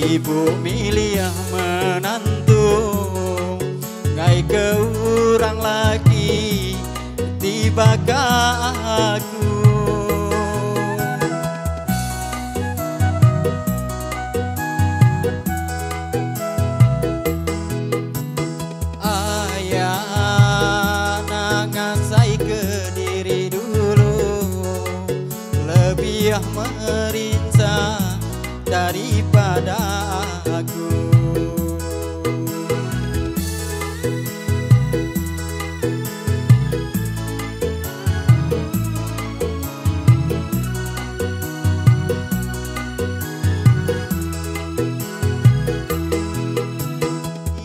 ibu milih menantu, ngai ke urang lagi tiba ka aku. Ayah nangasai ke diri dulu, lebih merinsa daripada aku.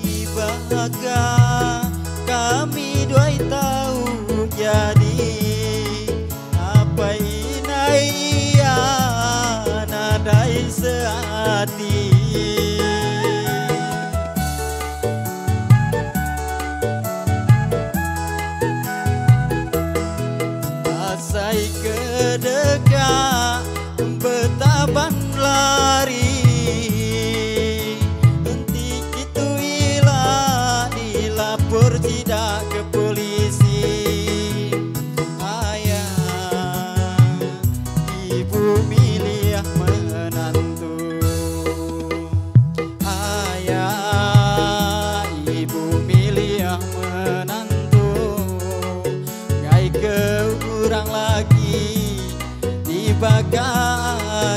Ibaga kami dua tahu jadi apa inai ia nadai sehati. Asai kedekat betaban lari, lapor tidak ke polisi. Ayah ibu milih menantu, ayah ibu milih menantu, ngai ke urang lagi tiba ka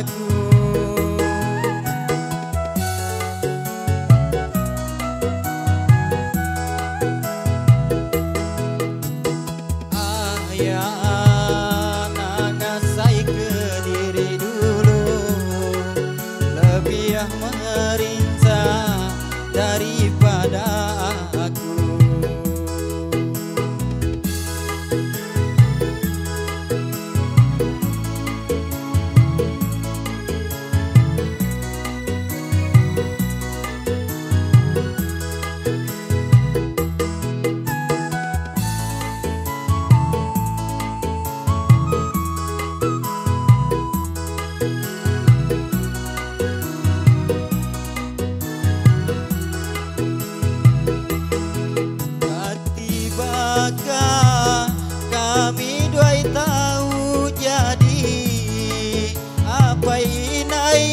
aku. Nangasai ke diri dulu, lebih merinsa daripada aku. Kami dua tahu jadi apa inai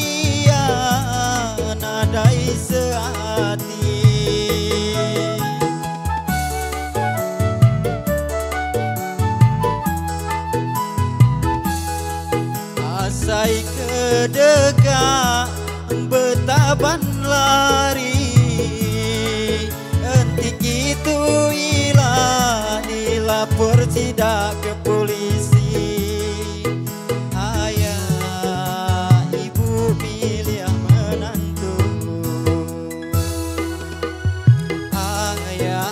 ia nadai sehati. Asai kedekat betaban lari, entik itu lapor tidak ke polisi. Ayah ibu milih menantu, ayah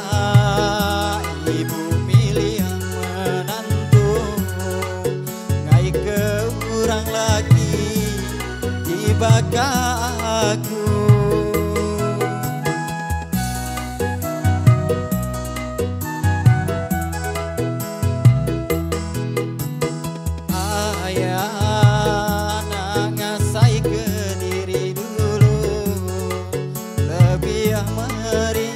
ibu milih menantu, ngai ke urang lagi tiba ka aku. Nangasai ke diri dulu, lebih merinsa